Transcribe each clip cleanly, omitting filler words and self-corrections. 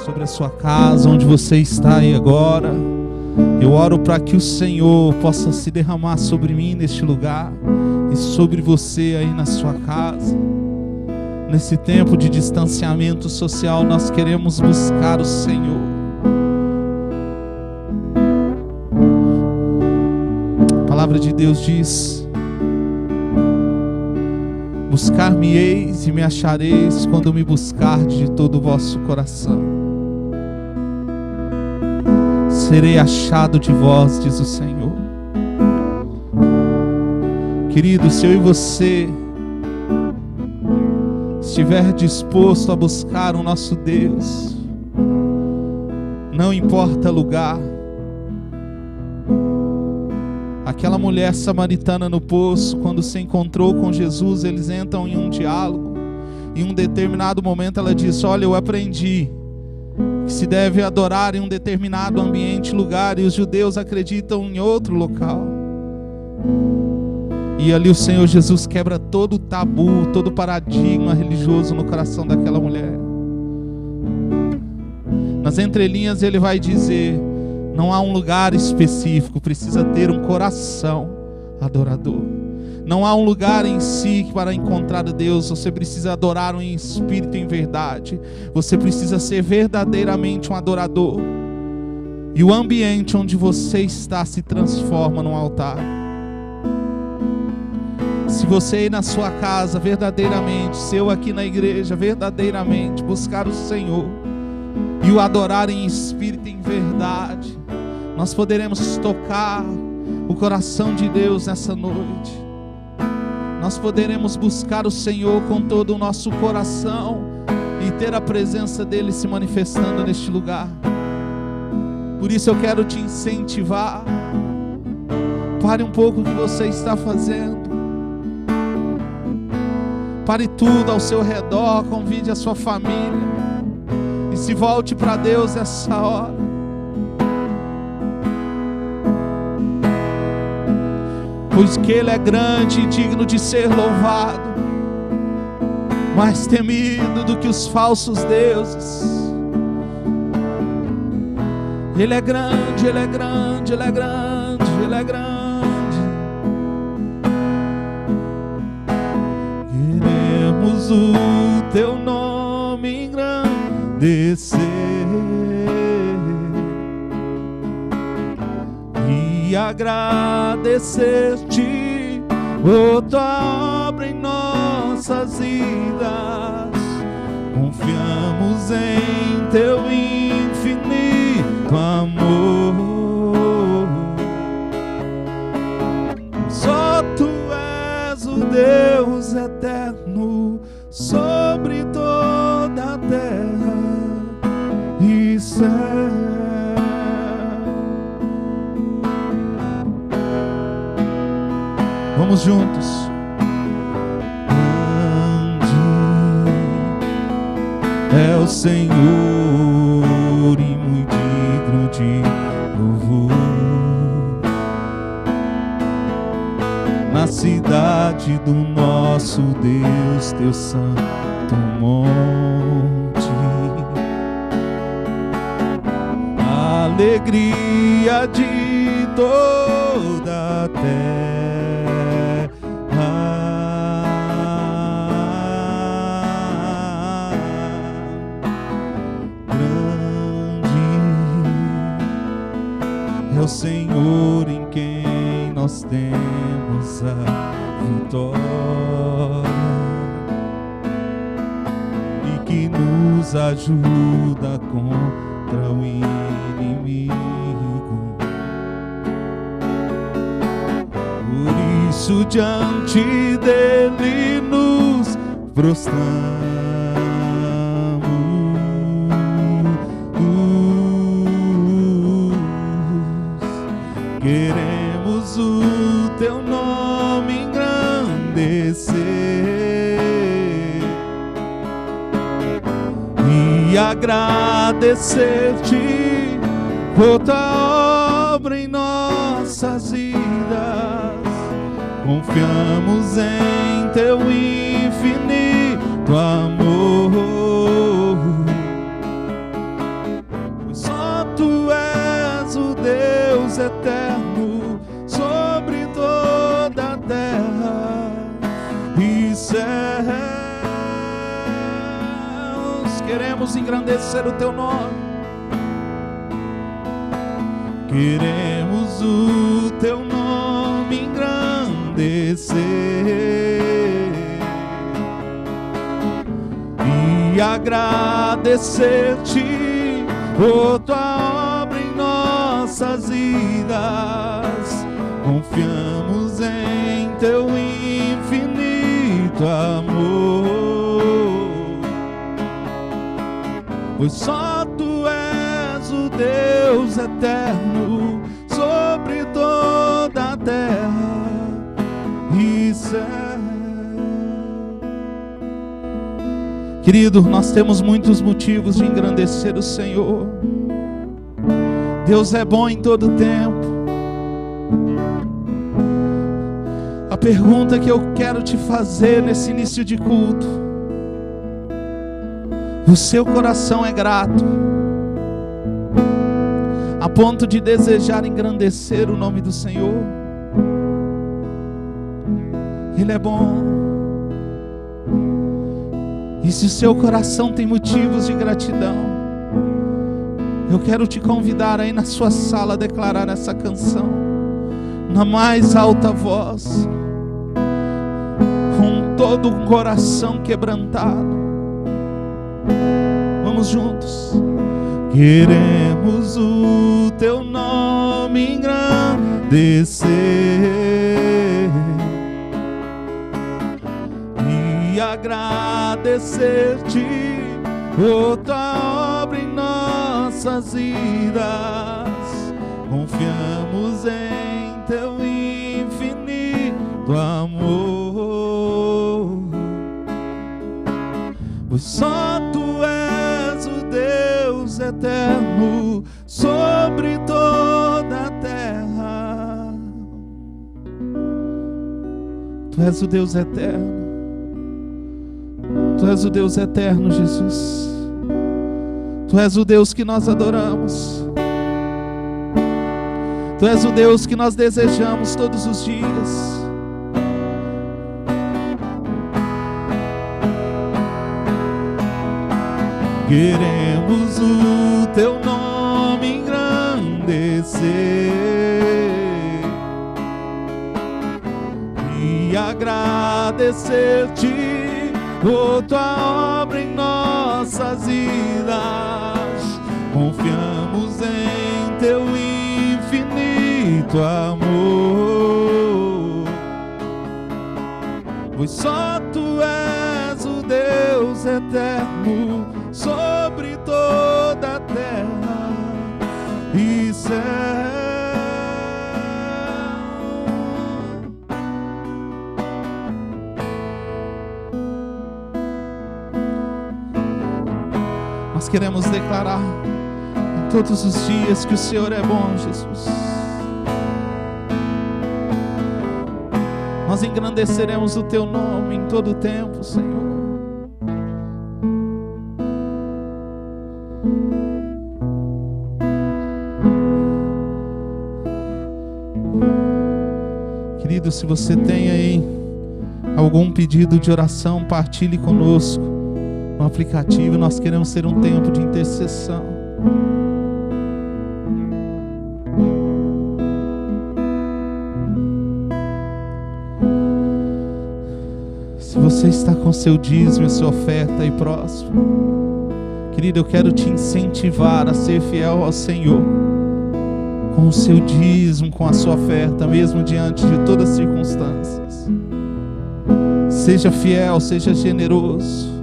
sobre a sua casa, onde você está aí agora. Eu oro para que o Senhor possa se derramar sobre mim neste lugar e sobre você aí na sua casa. Nesse tempo de distanciamento social, nós queremos buscar o Senhor. A palavra de Deus diz: buscar-me-eis e me achareis quando me buscardes de todo o vosso coração. Serei achado de vós, diz o Senhor. Querido, se eu e você estiver disposto a buscar o nosso Deus, não importa lugar. Aquela mulher samaritana no poço, quando se encontrou com Jesus, eles entram em um diálogo. Em um determinado momento ela disse: olha, eu aprendi que se deve adorar em um determinado ambiente, lugar, e os judeus acreditam em outro local. E ali o Senhor Jesus quebra todo o tabu, todo o paradigma religioso no coração daquela mulher. Nas entrelinhas ele vai dizer: não há um lugar específico, precisa ter um coração adorador. Não há um lugar em si para encontrar a Deus, você precisa adorar em espírito e em verdade. Você precisa ser verdadeiramente um adorador. E o ambiente onde você está se transforma num altar. Se você ir na sua casa verdadeiramente, se eu aqui na igreja verdadeiramente buscar o Senhor e o adorar em espírito e em verdade, nós poderemos tocar o coração de Deus nessa noite. Nós poderemos buscar o Senhor com todo o nosso coração e ter a presença dEle se manifestando neste lugar. Por isso eu quero te incentivar. Pare um pouco o que você está fazendo. Pare tudo ao seu redor, convide a sua família e se volte para Deus essa hora. Pois que Ele é grande e digno de ser louvado, mais temido do que os falsos deuses. Ele é grande, Ele é grande, Ele é grande, Ele é grande. Queremos o Teu nome engrandecer e agradecer-te por tua obra em nossas vidas. Confiamos em teu infinito amor. Só tu és o Deus eterno sobre toda a terra e céu. Vamos juntos. Grande é o Senhor e muito digno de louvor. Na cidade do nosso Deus, teu santo monte, a alegria de toda a terra. É o Senhor em quem nós temos a vitória e que nos ajuda contra o inimigo. Por isso diante dele nos prostramos. Queremos o teu nome engrandecer e agradecer-te por tua obra em nossas vidas. Confiamos em teu infinito amor. queremos engrandecer o teu nome. Queremos o teu nome engrandecer e agradecer-te por tua obra em nossas vidas. Confiamos em teu infinito amor, pois só tu és o Deus eterno sobre toda a terra e céu. Querido, nós temos muitos motivos de engrandecer o Senhor. Deus é bom em todo tempo. A pergunta que eu quero te fazer nesse início de culto: o seu coração é grato a ponto de desejar engrandecer o nome do Senhor? Ele é bom. E se o seu coração tem motivos de gratidão, eu quero te convidar aí na sua sala a declarar essa canção na mais alta voz, com todo o coração quebrantado. Vamos juntos. Queremos o teu nome engrandecer e agradecer-te por tua obra em nossas vidas. Confiamos em teu infinito amor, pois só tu és o Deus eterno sobre toda a terra. Tu és o Deus eterno. Tu és o Deus eterno, Jesus. Tu és o Deus que nós adoramos. Tu és o Deus que nós desejamos todos os dias. Queremos o teu nome engrandecer e agradecer-te por tua obra em nossas vidas. Confiamos em teu infinito amor, pois só tu és o Deus eterno sobre toda a terra e céu. Nós queremos declarar em todos os dias que o Senhor é bom, Jesus. Nós engrandeceremos o teu nome em todo o tempo, Senhor. Querido, se você tem aí algum pedido de oração, partilhe conosco no aplicativo. Nós queremos ser um tempo de intercessão. Se você está com seu dízimo e sua oferta aí próximo, querido, eu quero te incentivar a ser fiel ao Senhor com o seu dízimo, com a sua oferta, mesmo diante de todas as circunstâncias. Seja fiel, seja generoso.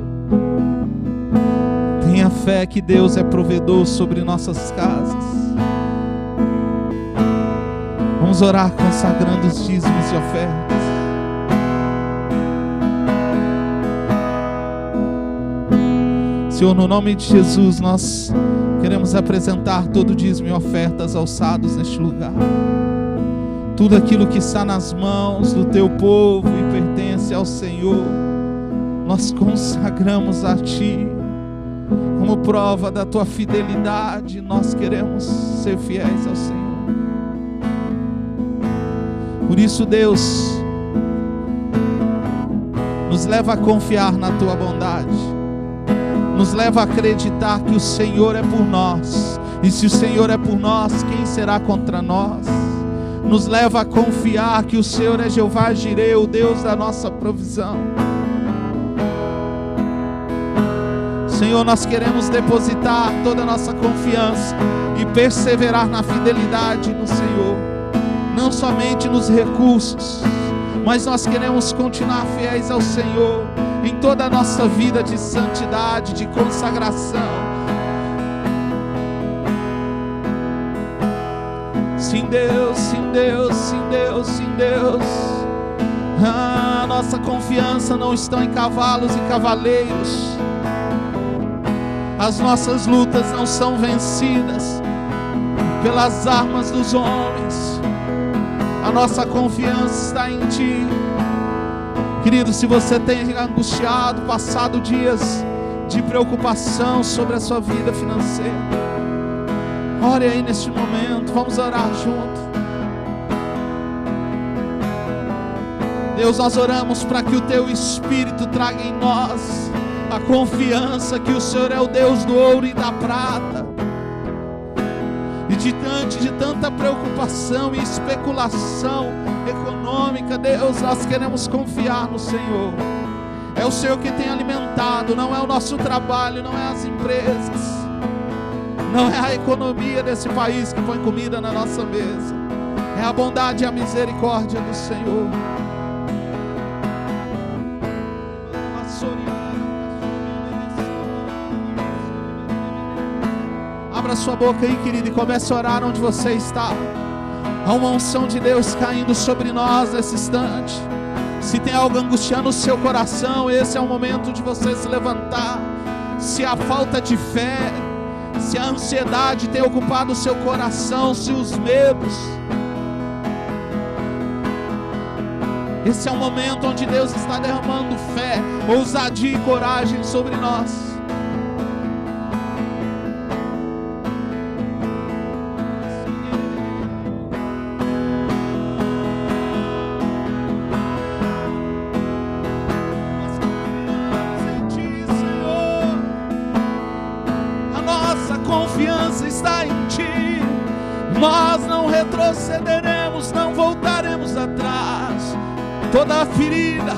Tenha fé que Deus é provedor sobre nossas casas. Vamos orar consagrando os dízimos e ofertas. Senhor, no nome de Jesus, nós queremos apresentar todo o dízimo e ofertas alçados neste lugar. Tudo aquilo que está nas mãos do teu povo e pertence ao Senhor, nós consagramos a Ti como prova da Tua fidelidade. Nós queremos ser fiéis ao Senhor. Por isso, Deus, nos leva a confiar na Tua bondade, nos leva a acreditar que o Senhor é por nós, e se o Senhor é por nós, quem será contra nós? Nos leva a confiar que o Senhor é Jeová Jireh, o Deus da nossa provisão. Senhor, nós queremos depositar toda a nossa confiança e perseverar na fidelidade no Senhor, não somente nos recursos, mas nós queremos continuar fiéis ao Senhor em toda a nossa vida de santidade, de consagração. Sim, Deus, sim, Deus, sim, Deus, sim, Deus. A nossa confiança não está em cavalos e cavaleiros. As nossas lutas não são vencidas pelas armas dos homens. A nossa confiança está em Ti. Querido, se você tem angustiado, passado dias de preocupação sobre a sua vida financeira, ore aí neste momento, vamos orar junto. Deus, nós oramos para que o Teu Espírito traga em nós a confiança que o Senhor é o Deus do ouro e da prata. E diante de tanta preocupação e especulação econômica, Deus, nós queremos confiar no Senhor. É o Senhor que tem alimentado, não é o nosso trabalho, não é as empresas, não é a economia desse país que põe comida na nossa mesa. É a bondade e a misericórdia do Senhor. Abra sua boca aí, querido, e comece a orar onde você está. Há uma unção de Deus caindo sobre nós nesse instante. Se tem algo angustiando o seu coração, esse é o momento de você se levantar. Se a falta de fé, se a ansiedade tem ocupado o seu coração, se os medos, esse é o momento onde Deus está derramando fé, ousadia e coragem sobre nós. Nós não retrocederemos, não voltaremos atrás. Toda ferida,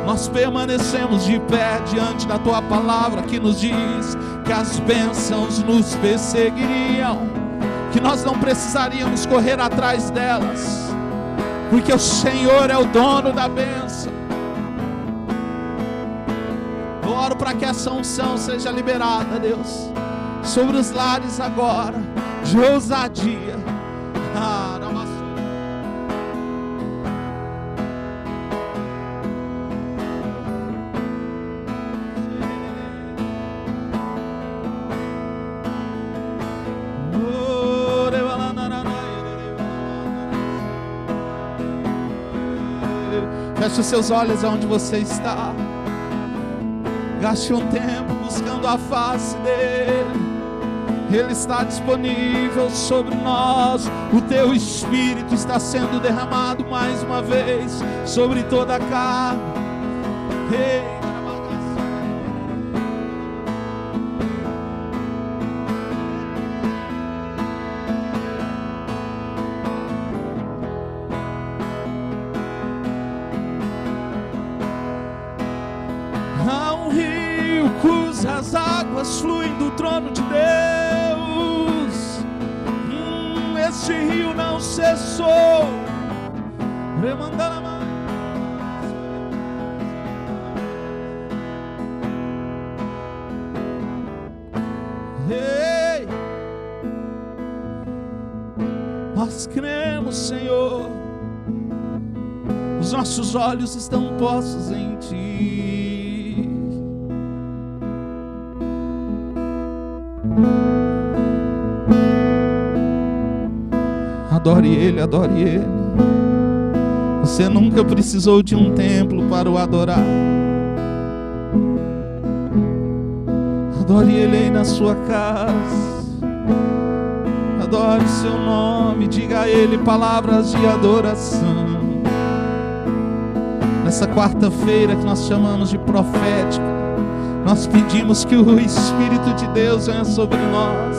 nós permanecemos de pé diante da Tua palavra, que nos diz que as bênçãos nos perseguiriam, que nós não precisaríamos correr atrás delas, porque o Senhor é o dono da bênção. Eu oro para que essa unção seja liberada, Deus, sobre os lares agora, de ousadia. Feche os seus olhos aonde você está. Gaste um tempo buscando a face dEle. Ele está disponível sobre nós. O Teu Espírito está sendo derramado mais uma vez sobre toda a carne. Há um rio cujas águas fluem do trono de Deus. Este rio não cessou. Ei, nós cremos, Senhor. Os nossos olhos estão postos em Ti. Adore Ele, adore Ele. Você nunca precisou de um templo para o adorar. Adore Ele aí na sua casa. Adore o seu nome. Diga a Ele palavras de adoração. Nessa quarta-feira que nós chamamos de profética, nós pedimos que o Espírito de Deus venha sobre nós.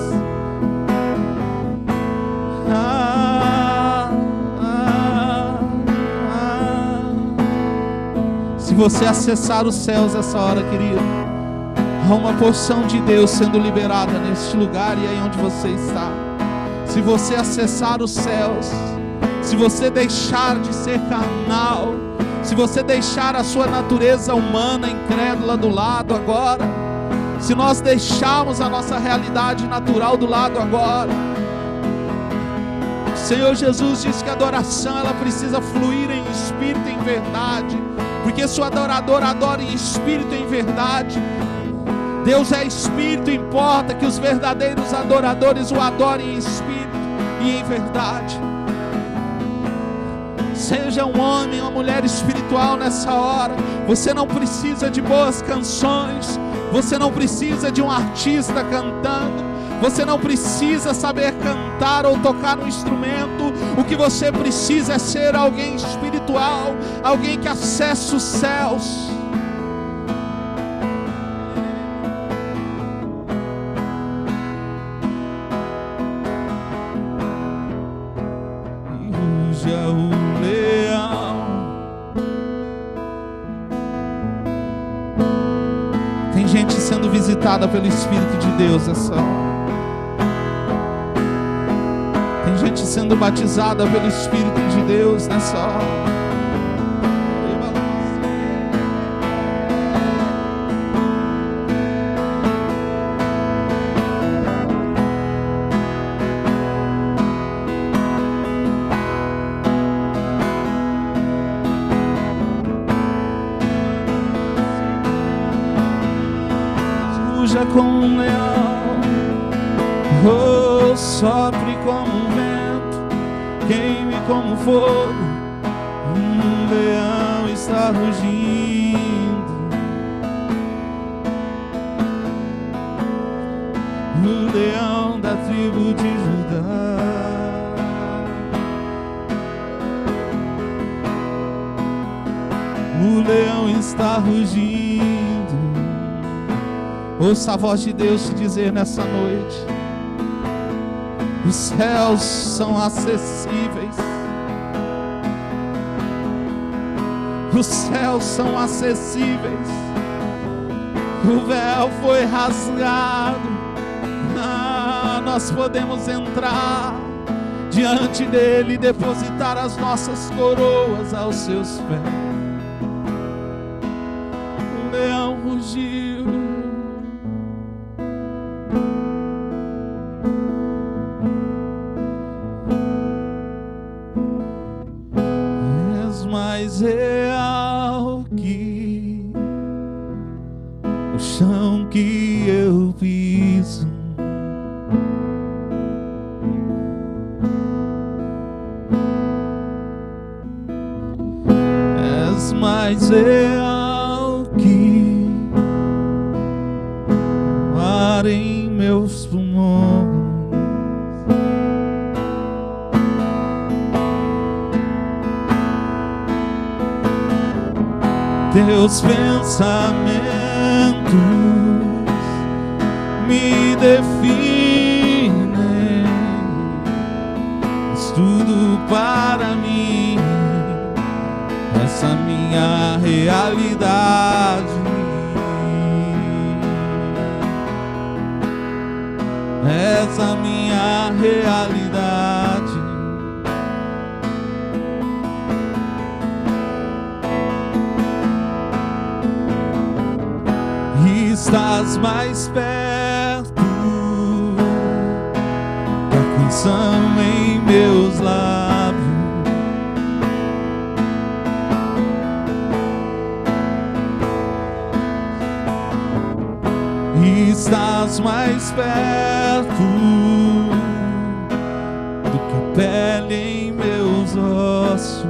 Se você acessar os céus essa hora, querido, há uma porção de Deus sendo liberada neste lugar e aí onde você está. Se você acessar os céus, se você deixar de ser carnal, se você deixar a sua natureza humana incrédula do lado agora, se nós deixarmos a nossa realidade natural do lado agora, o Senhor Jesus disse que a adoração ela precisa fluir em espírito e em verdade, porque se o adorador adora em espírito e em verdade, Deus é espírito, importa que os verdadeiros adoradores o adorem em espírito e em verdade. Seja um homem ou uma mulher espiritual nessa hora. Você não precisa de boas canções, você não precisa de um artista cantando, você não precisa saber cantar ou tocar um instrumento. O que você precisa é ser alguém espiritual, alguém que acessa os céus. Visitada pelo Espírito de Deus essa hora. Tem gente sendo batizada pelo Espírito de Deus nessa hora. Como um leão, oh, sopre como um vento, queime como fogo. Um leão está rugindo, o leão da tribo de Judá. O leão está rugindo. Ouça a voz de Deus te dizer nessa noite: os céus são acessíveis, os céus são acessíveis, o véu foi rasgado, nós podemos entrar diante dele e depositar as nossas coroas aos seus pés. O leão rugiu, mais real que o chão que eu piso. És mais real que o ar em meus pulmões. Teus pensamentos me definem, és tudo para mim, essa minha realidade, essa minha realidade. Estás mais perto da canção em meus lábios. Estás mais perto do que a pele em meus ossos.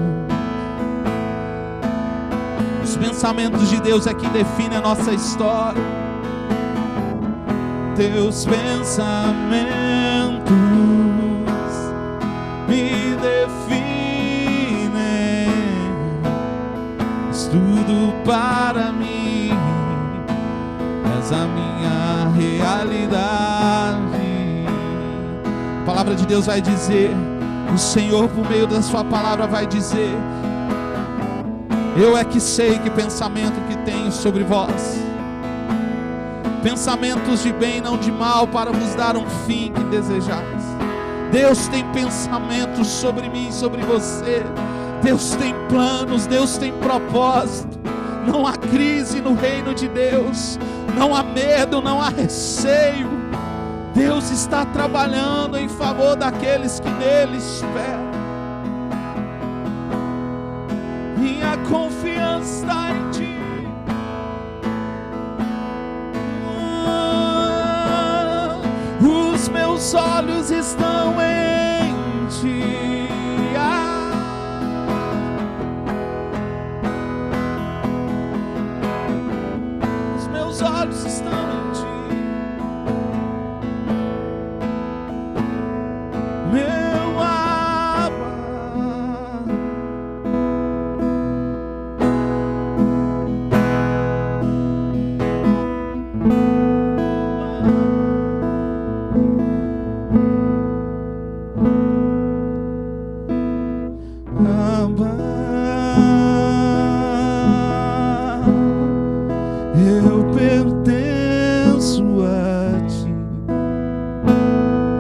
Os pensamentos de Deus é que definem a nossa história. Teus pensamentos me definem, és para mim, és a minha realidade. A palavra de Deus vai dizer, o Senhor por meio da sua palavra vai dizer: eu é que sei que pensamento que tenho sobre vós, pensamentos de bem, não de mal, para vos dar um fim que desejais. Deus tem pensamentos sobre mim, sobre você. Deus tem planos, Deus tem propósito. Não há crise no reino de Deus, não há medo, não há receio. Deus está trabalhando em favor daqueles que nele esperam. Minha confiança está em ti. Os meus olhos estão em ti. Os meus olhos estão em ti. Meu Abba. Eu pertenço a ti.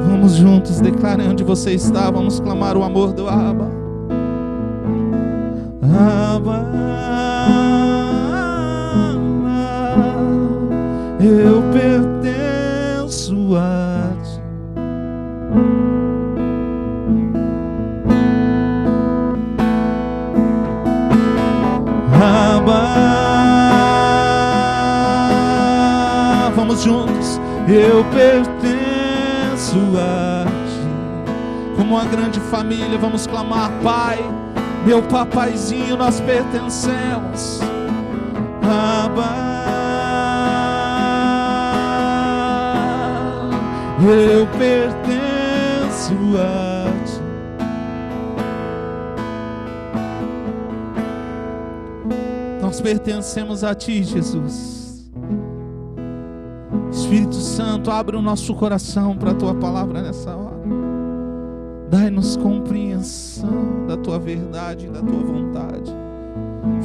Vamos juntos, declarem onde você está. Vamos clamar o amor do Abba. Abba, eu pertenço a ti. Abba, vamos juntos. Eu pertenço a ti. Como uma grande família, vamos clamar: Pai, meu papaizinho, nós pertencemos. Abba, eu pertenço a ti. Nós pertencemos a ti, Jesus. Espírito Santo, abre o nosso coração para a tua palavra nessa hora. Dai-nos compreensão da tua verdade e da tua vontade.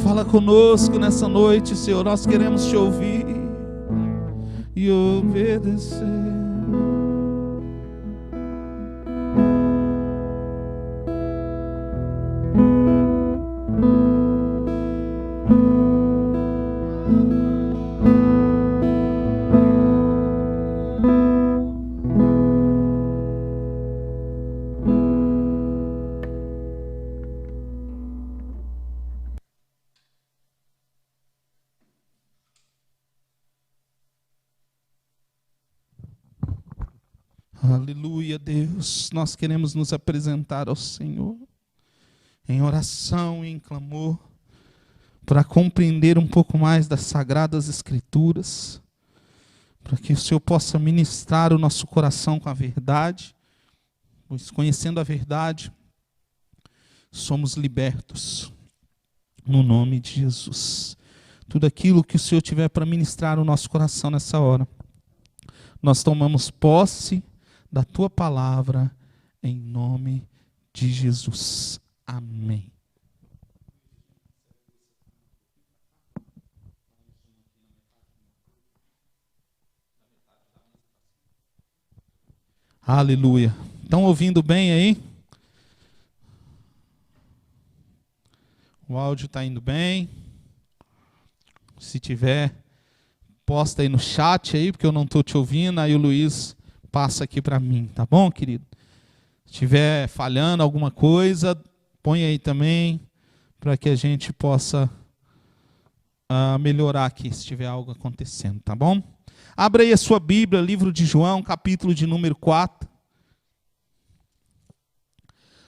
Fala conosco nessa noite, Senhor. Nós queremos te ouvir e obedecer. Aleluia, Deus. Nós queremos nos apresentar ao Senhor em oração e em clamor, para compreender um pouco mais das Sagradas Escrituras, para que o Senhor possa ministrar o nosso coração com a verdade, pois conhecendo a verdade, somos libertos, no nome de Jesus. Tudo aquilo que o Senhor tiver para ministrar no nosso coração nessa hora, nós tomamos posse da tua palavra, em nome de Jesus. Amém. Aleluia. Estão ouvindo bem aí? O áudio está indo bem? Se tiver, posta aí no chat aí, porque eu não estou te ouvindo, aí o Luiz passa aqui para mim, tá bom, querido? Se estiver falhando alguma coisa, põe aí também, para que a gente possa melhorar aqui, se tiver algo acontecendo, tá bom? Abra aí a sua Bíblia, livro de João, capítulo de número 4.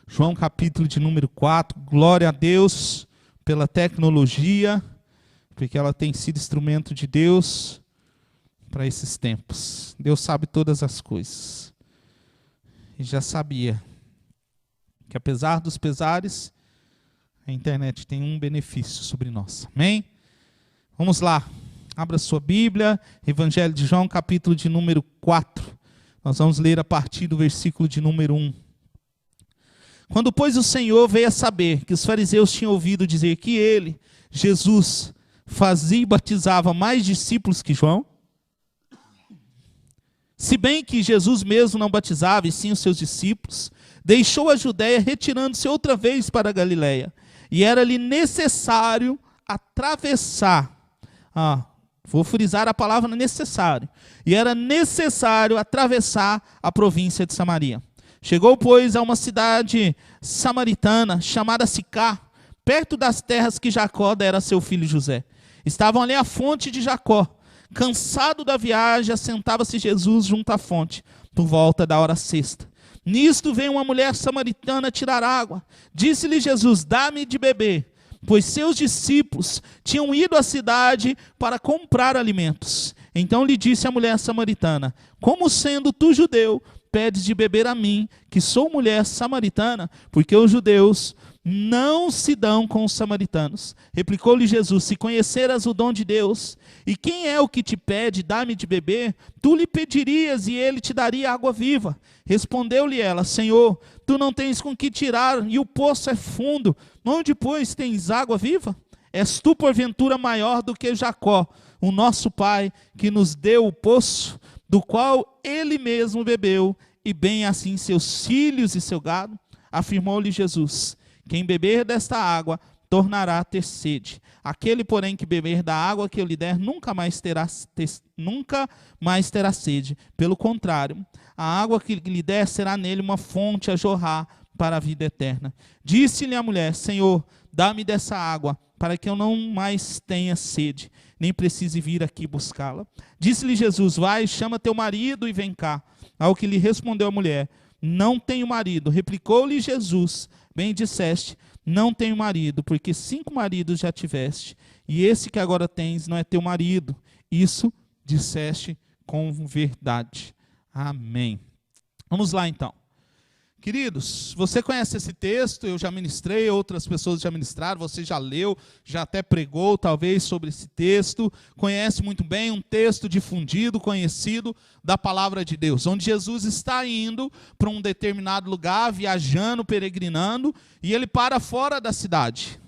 João, capítulo de número 4. Glória a Deus pela tecnologia, porque ela tem sido instrumento de Deus para esses tempos. Deus sabe todas as coisas. E já sabia que, apesar dos pesares, a internet tem um benefício sobre nós. Amém? Vamos lá, abra sua Bíblia, Evangelho de João, capítulo de número 4. Nós vamos ler a partir do versículo de número 1. Quando, pois, o Senhor veio a saber que os fariseus tinham ouvido dizer que ele, Jesus, fazia e batizava mais discípulos que João, se bem que Jesus mesmo não batizava, e sim os seus discípulos, deixou a Judéia, retirando-se outra vez para a Galiléia. E era-lhe necessário atravessar, vou frisar a palavra necessário, e era necessário atravessar a província de Samaria. Chegou, pois, a uma cidade samaritana, chamada Sicar, perto das terras que Jacó dera a seu filho José. Estavam ali a fonte de Jacó. Cansado da viagem, assentava-se Jesus junto à fonte, por volta da hora sexta. Nisto veio uma mulher samaritana tirar água. Disse-lhe Jesus, dá-me de beber, pois seus discípulos tinham ido à cidade para comprar alimentos. Então lhe disse a mulher samaritana, como sendo tu judeu, pedes de beber a mim, que sou mulher samaritana, porque os judeus não se dão com os samaritanos. Replicou-lhe Jesus, se conheceras o dom de Deus, e quem é o que te pede, dá-me de beber, tu lhe pedirias e ele te daria água viva. Respondeu-lhe ela, Senhor, tu não tens com que tirar, e o poço é fundo, onde, pois, tens água viva? És tu, porventura, maior do que Jacó, o nosso pai, que nos deu o poço, do qual ele mesmo bebeu, e bem assim seus filhos e seu gado? Afirmou-lhe Jesus, quem beber desta água tornará a ter sede. Aquele, porém, que beber da água que eu lhe der, nunca mais terá sede. Pelo contrário, a água que lhe der será nele uma fonte a jorrar para a vida eterna. Disse-lhe a mulher, Senhor, dá-me dessa água, para que eu não mais tenha sede, nem precise vir aqui buscá-la. Disse-lhe Jesus, vai, chama teu marido e vem cá. Ao que lhe respondeu a mulher, não tenho marido. Replicou-lhe Jesus, bem disseste, não tenho marido, porque 5 maridos já tiveste, e esse que agora tens não é teu marido. Isso disseste com verdade. Amém. Vamos lá então. Queridos, você conhece esse texto, eu já ministrei, outras pessoas já ministraram, você já leu, já até pregou talvez sobre esse texto, conhece muito bem, um texto difundido, conhecido da palavra de Deus, onde Jesus está indo para um determinado lugar, viajando, peregrinando, e ele para fora da cidade.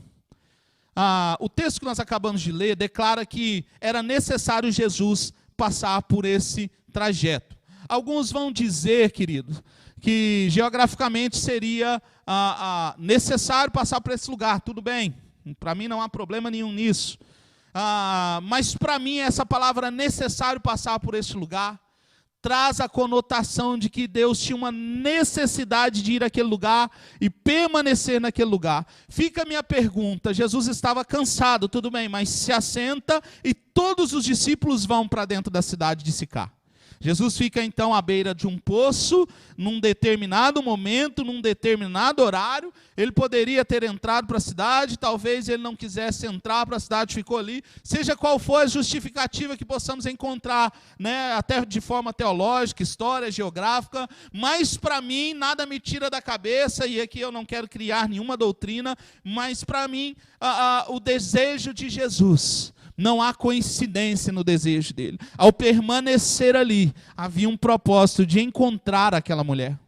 O texto que nós acabamos de ler declara que era necessário Jesus passar por esse trajeto. Alguns vão dizer, querido, que geograficamente seria necessário passar por esse lugar, tudo bem, para mim não há problema nenhum nisso, mas para mim essa palavra necessário passar por esse lugar, traz a conotação de que Deus tinha uma necessidade de ir àquele lugar e permanecer naquele lugar. Fica a minha pergunta, Jesus estava cansado, tudo bem, mas se assenta e todos os discípulos vão para dentro da cidade de Sicar. Jesus fica então à beira de um poço, num determinado momento, num determinado horário. Ele poderia ter entrado para a cidade, talvez ele não quisesse entrar para a cidade, ficou ali. Seja qual for a justificativa que possamos encontrar, né, até de forma teológica, história, geográfica, mas para mim nada me tira da cabeça, e aqui eu não quero criar nenhuma doutrina, mas para mim o desejo de Jesus, não há coincidência no desejo dele. Ao permanecer ali, havia um propósito de encontrar aquela mulher.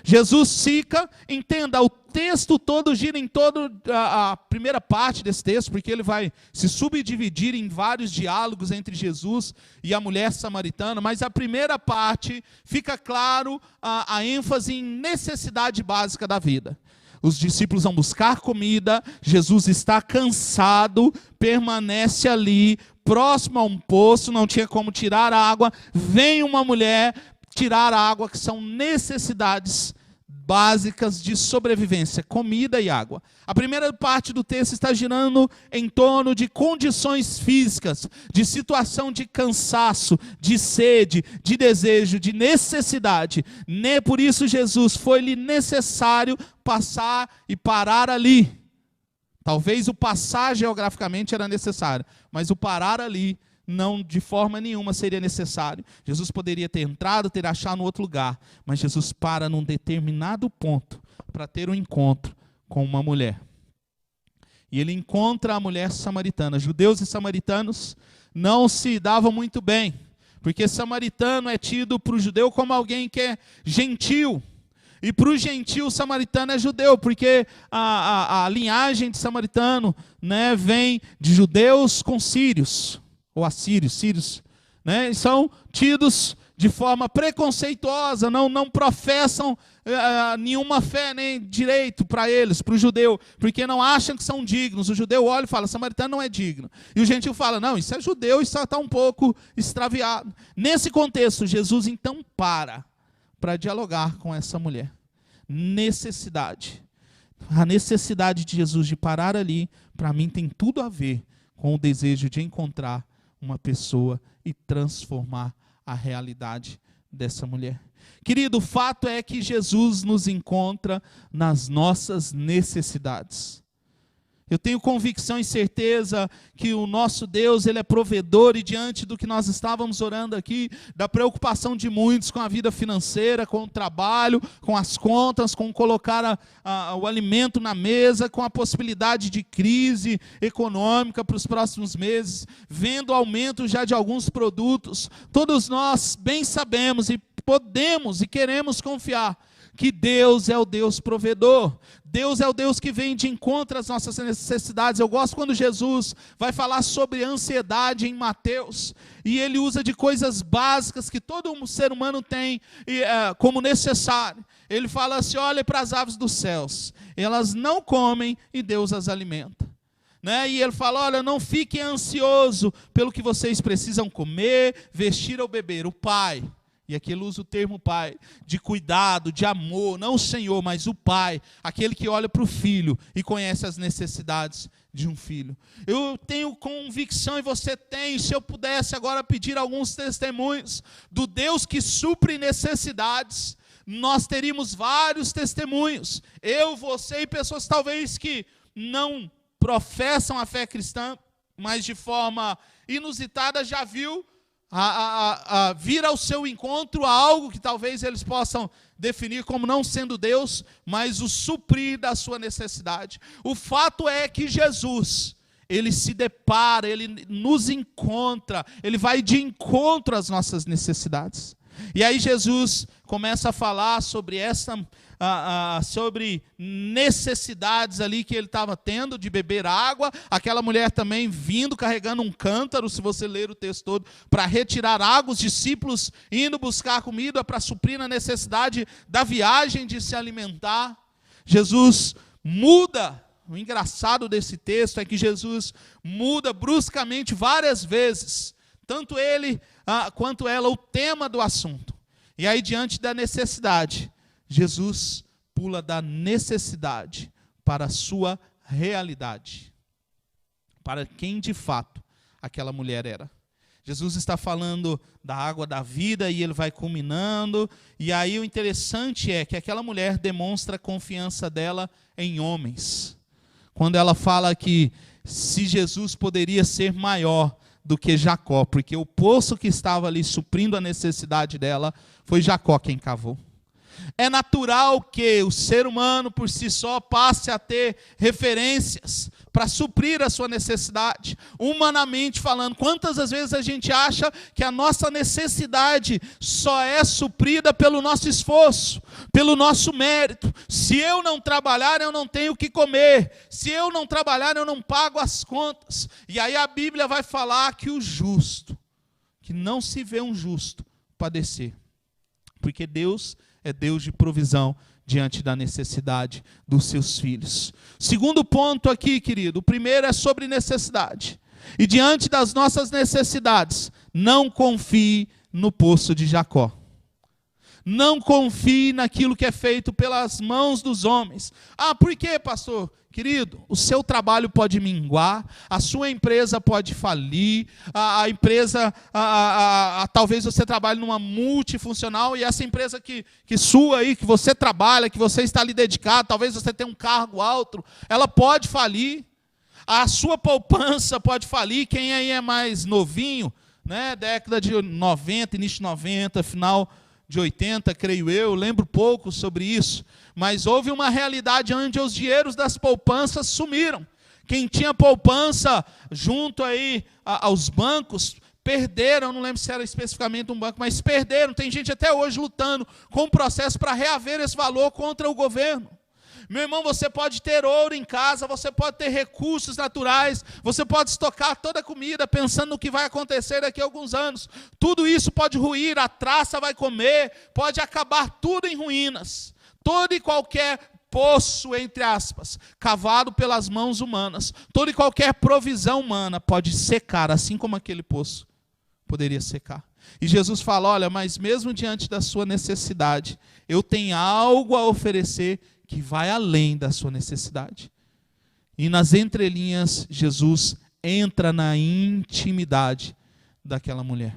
Jesus fica, entenda, o texto todo gira em toda a primeira parte desse texto, porque ele vai se subdividir em vários diálogos entre Jesus e a mulher samaritana, mas a primeira parte fica claro a ênfase em necessidade básica da vida. Os discípulos vão buscar comida, Jesus está cansado, permanece ali, próximo a um poço, não tinha como tirar a água, vem uma mulher tirar a água, que são necessidades básicas de sobrevivência, comida e água. A primeira parte do texto está girando em torno de condições físicas, de situação de cansaço, de sede, de desejo, de necessidade. Por isso Jesus foi-lhe necessário passar e parar ali. Talvez o passar geograficamente era necessário, mas o parar ali não, de forma nenhuma seria necessário. Jesus poderia ter entrado, ter achado em outro lugar, mas Jesus para num determinado ponto para ter um encontro com uma mulher. E ele encontra a mulher samaritana. Judeus e samaritanos não se davam muito bem, porque samaritano é tido para o judeu como alguém que é gentil. E para o gentil, o samaritano é judeu, porque a linhagem de samaritano, né, vem de judeus com sírios, ou assírios, sírios, né, e são tidos de forma preconceituosa, não professam nenhuma fé nem direito para eles, para o judeu, porque não acham que são dignos. O judeu olha e fala, samaritano não é digno. E o gentil fala, não, isso é judeu, isso está um pouco extraviado. Nesse contexto, Jesus então para dialogar com essa mulher. Necessidade. A necessidade de Jesus de parar ali, para mim tem tudo a ver com o desejo de encontrar uma pessoa e transformar a realidade dessa mulher. Querido, o fato é que Jesus nos encontra nas nossas necessidades. Eu tenho convicção e certeza que o nosso Deus, Ele é provedor, e diante do que nós estávamos orando aqui, da preocupação de muitos com a vida financeira, com o trabalho, com as contas, com colocar o alimento na mesa, com a possibilidade de crise econômica para os próximos meses, vendo o aumento já de alguns produtos, todos nós bem sabemos e podemos e queremos confiar que Deus é o Deus provedor. Deus é o Deus que vem de encontro às nossas necessidades. Eu gosto quando Jesus vai falar sobre ansiedade em Mateus, e ele usa de coisas básicas que todo ser humano tem como necessário. Ele fala assim, olha para as aves dos céus, elas não comem e Deus as alimenta. Né? E ele fala, olha, não fiquem ansiosos pelo que vocês precisam comer, vestir ou beber. O Pai, e aqui ele usa o termo pai, de cuidado, de amor, não o Senhor, mas o pai, aquele que olha para o filho e conhece as necessidades de um filho. Eu tenho convicção, e você tem, se eu pudesse agora pedir alguns testemunhos do Deus que supre necessidades, nós teríamos vários testemunhos. Eu, você e pessoas talvez que não professam a fé cristã, mas de forma inusitada já viu vir ao seu encontro algo que talvez eles possam definir como não sendo Deus, mas o suprir da sua necessidade. O fato é que Jesus, ele se depara, ele nos encontra, ele vai de encontro às nossas necessidades. E aí Jesus começa a falar sobre sobre necessidades ali que ele estava tendo de beber água, aquela mulher também vindo carregando um cântaro, se você ler o texto todo, para retirar água, os discípulos indo buscar comida para suprir a necessidade da viagem de se alimentar. Jesus muda. O engraçado desse texto é que Jesus muda bruscamente várias vezes, tanto ele quanto ela, o tema do assunto. E aí, diante da necessidade, Jesus pula da necessidade para a sua realidade, para quem de fato aquela mulher era. Jesus está falando da água da vida e ele vai culminando, e aí o interessante é que aquela mulher demonstra a confiança dela em homens. Quando ela fala que se Jesus poderia ser maior do que Jacó, porque o poço que estava ali suprindo a necessidade dela, foi Jacó quem cavou. É natural que o ser humano por si só passe a ter referências para suprir a sua necessidade. Humanamente falando, quantas das vezes a gente acha que a nossa necessidade só é suprida pelo nosso esforço, pelo nosso mérito? Se eu não trabalhar, eu não tenho o que comer. Se eu não trabalhar, eu não pago as contas. E aí a Bíblia vai falar que o justo, que não se vê um justo padecer, porque Deus é Deus de provisão diante da necessidade dos seus filhos. Segundo ponto aqui, querido, o primeiro é sobre necessidade. E diante das nossas necessidades, não confie no poço de Jacó. Não confie naquilo que é feito pelas mãos dos homens. Por quê, pastor? Querido, o seu trabalho pode minguar, a sua empresa pode falir, a empresa, talvez você trabalhe numa multifuncional, e essa empresa que sua aí, que você trabalha, que você está ali dedicado, talvez você tenha um cargo alto, ela pode falir, a sua poupança pode falir. Quem aí é mais novinho, né, década de 90, início de 90, final de 80, creio eu, lembro pouco sobre isso, mas houve uma realidade onde os dinheiros das poupanças sumiram. Quem tinha poupança junto aí aos bancos, perderam, não lembro se era especificamente um banco, mas perderam. Tem gente até hoje lutando com o processo para reaver esse valor contra o governo. Meu irmão, você pode ter ouro em casa, você pode ter recursos naturais, você pode estocar toda a comida pensando no que vai acontecer daqui a alguns anos. Tudo isso pode ruir, a traça vai comer, pode acabar tudo em ruínas. Todo e qualquer poço, entre aspas, cavado pelas mãos humanas, toda e qualquer provisão humana pode secar, assim como aquele poço poderia secar. E Jesus fala, olha, mas mesmo diante da sua necessidade, eu tenho algo a oferecer que vai além da sua necessidade. E nas entrelinhas, Jesus entra na intimidade daquela mulher.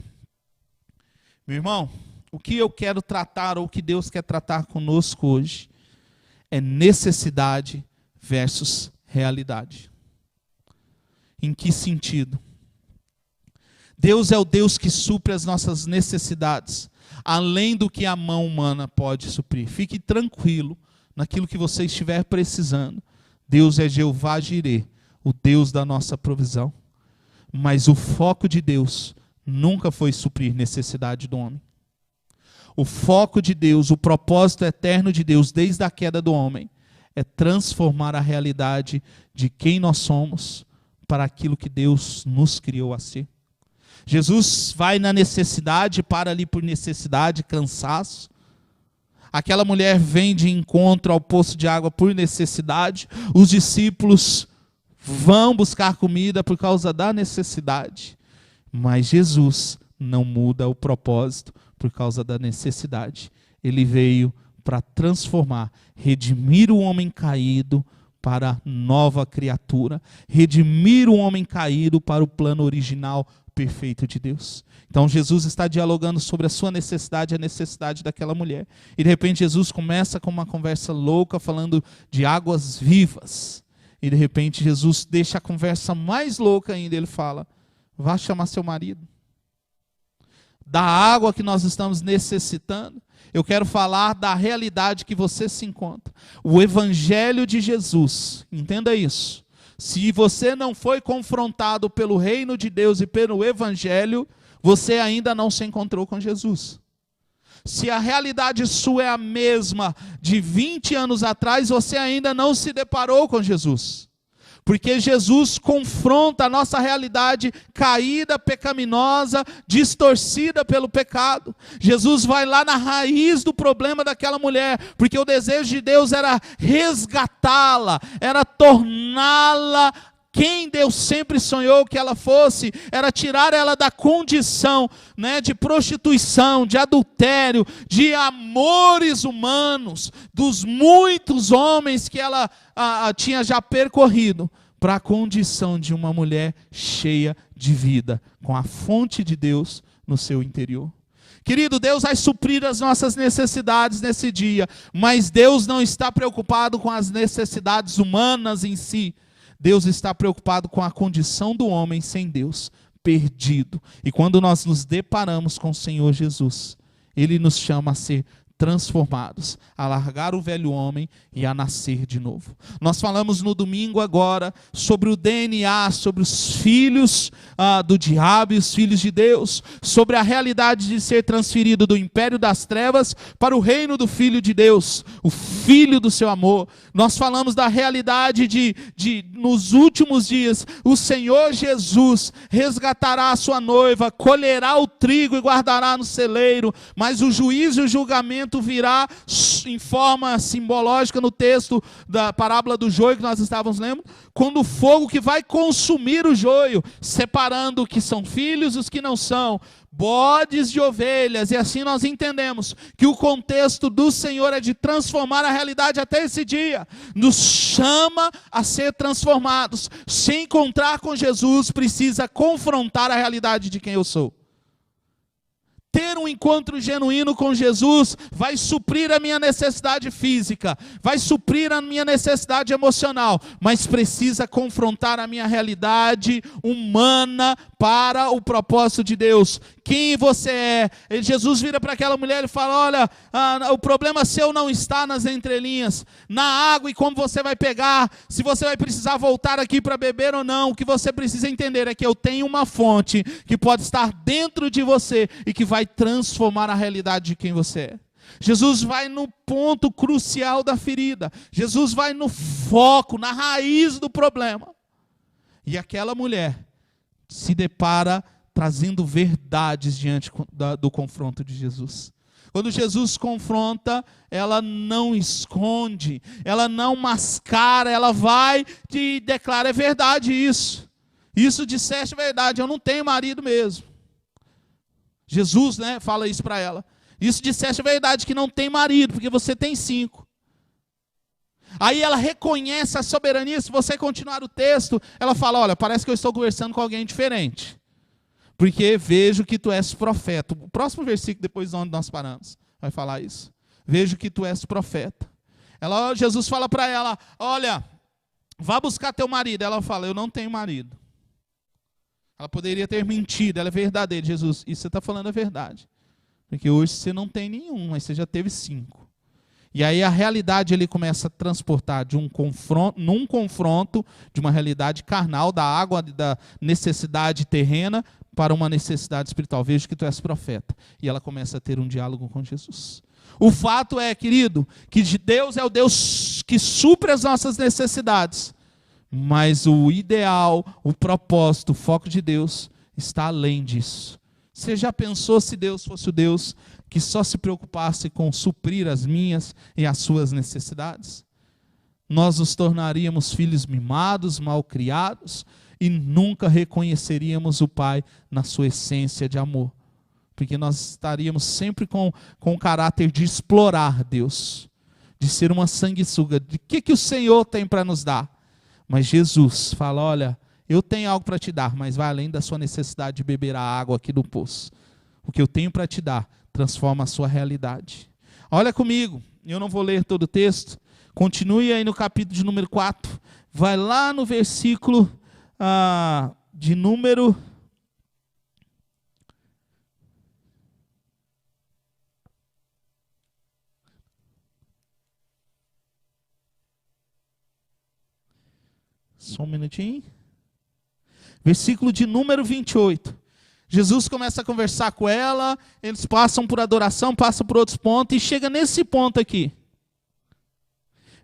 Meu irmão, o que eu quero tratar, ou o que Deus quer tratar conosco hoje, é necessidade versus realidade. Em que sentido? Deus é o Deus que supre as nossas necessidades, além do que a mão humana pode suprir. Fique tranquilo naquilo que você estiver precisando. Deus é Jeová Jirê, o Deus da nossa provisão. Mas o foco de Deus nunca foi suprir necessidade do homem. O foco de Deus, o propósito eterno de Deus, desde a queda do homem, é transformar a realidade de quem nós somos para aquilo que Deus nos criou a ser. Jesus vai na necessidade, para ali por necessidade, cansaço. Aquela mulher vem de encontro ao poço de água por necessidade. Os discípulos vão buscar comida por causa da necessidade. Mas Jesus não muda o propósito por causa da necessidade. Ele veio para transformar, redimir o homem caído para nova criatura. Redimir o homem caído para o plano original perfeito de Deus. Então Jesus está dialogando sobre a sua necessidade, a necessidade daquela mulher. E de repente Jesus começa com uma conversa louca, falando de águas vivas. E de repente Jesus deixa a conversa mais louca ainda. Ele fala, vá chamar seu marido. Da água que nós estamos necessitando, eu quero falar da realidade que você se encontra. O Evangelho de Jesus, entenda isso. Se você não foi confrontado pelo reino de Deus e pelo Evangelho, você ainda não se encontrou com Jesus. Se a realidade sua é a mesma de 20 anos atrás, você ainda não se deparou com Jesus. Porque Jesus confronta a nossa realidade caída, pecaminosa, distorcida pelo pecado. Jesus vai lá na raiz do problema daquela mulher, porque o desejo de Deus era resgatá-la, era torná-la quem Deus sempre sonhou que ela fosse, era tirar ela da condição, de prostituição, de adultério, de amores humanos, dos muitos homens que ela tinha já percorrido, para a condição de uma mulher cheia de vida, com a fonte de Deus no seu interior. Querido, Deus vai suprir as nossas necessidades nesse dia, mas Deus não está preocupado com as necessidades humanas em si. Deus está preocupado com a condição do homem sem Deus, perdido. E quando nós nos deparamos com o Senhor Jesus, Ele nos chama a ser transformados, a largar o velho homem e a nascer de novo. Nós falamos no domingo agora sobre o DNA, sobre os filhos do diabo e os filhos de Deus, sobre a realidade de ser transferido do império das trevas para o reino do Filho de Deus, o Filho do seu amor. Nós falamos da realidade de nos últimos dias, o Senhor Jesus resgatará a sua noiva, colherá o trigo e guardará no celeiro, mas o juízo e o julgamento virá em forma simbológica no texto da parábola do joio que nós estávamos lendo, quando o fogo que vai consumir o joio, separando o que são filhos e os que não são, bodes de ovelhas, e assim nós entendemos que o contexto do Senhor é de transformar a realidade até esse dia, nos chama a ser transformados. Se encontrar com Jesus, precisa confrontar a realidade de quem eu sou. Ter um um encontro genuíno com Jesus vai suprir a minha necessidade física, vai suprir a minha necessidade emocional, mas precisa confrontar a minha realidade humana para o propósito de Deus. Quem você é? Jesus vira para aquela mulher e fala: olha, o problema seu não está nas entrelinhas, na água e como você vai pegar, se você vai precisar voltar aqui para beber ou não. O que você precisa entender é que eu tenho uma fonte que pode estar dentro de você e que vai transformar a realidade de quem você é. Jesus vai no ponto crucial da ferida, Jesus vai no foco, na raiz do problema. E aquela mulher se depara trazendo verdades diante do confronto de Jesus. Quando Jesus confronta, ela não esconde, ela não mascara, ela vai e declara: é verdade isso. Isso disseste é verdade, eu não tenho marido mesmo. Jesus, fala isso para ela. Isso disseste é verdade, que não tem marido, porque você tem 5. Aí ela reconhece a soberania. Se você continuar o texto, ela fala: olha, parece que eu estou conversando com alguém diferente, porque vejo que tu és profeta. O próximo versículo, depois de onde nós paramos, vai falar isso. Vejo que tu és profeta. Jesus fala para ela: olha, vá buscar teu marido. Ela fala: eu não tenho marido. Ela poderia ter mentido, ela é verdadeira. Jesus, isso você está falando é verdade, porque hoje você não tem nenhum, mas você já teve 5. E aí a realidade ele começa a transportar num confronto de uma realidade carnal, da água, da necessidade terrena, para uma necessidade espiritual. Vejo que tu és profeta. E ela começa a ter um diálogo com Jesus. O fato é, querido, que Deus é o Deus que supre as nossas necessidades. Mas o ideal, o propósito, o foco de Deus está além disso. Você já pensou se Deus fosse o Deus que só se preocupasse com suprir as minhas e as suas necessidades? Nós nos tornaríamos filhos mimados, malcriados, e nunca reconheceríamos o Pai na sua essência de amor. Porque nós estaríamos sempre com o caráter de explorar Deus, de ser uma sanguessuga, de que o Senhor tem para nos dar. Mas Jesus fala: olha, eu tenho algo para te dar, mas vai além da sua necessidade de beber a água aqui do poço. O que eu tenho para te dar transforma a sua realidade. Olha comigo, eu não vou ler todo o texto, continue aí no capítulo de número 4, vai lá no versículo de número... Só um minutinho. Versículo de número 28. Jesus começa a conversar com ela, eles passam por adoração, passam por outros pontos, e chega nesse ponto aqui.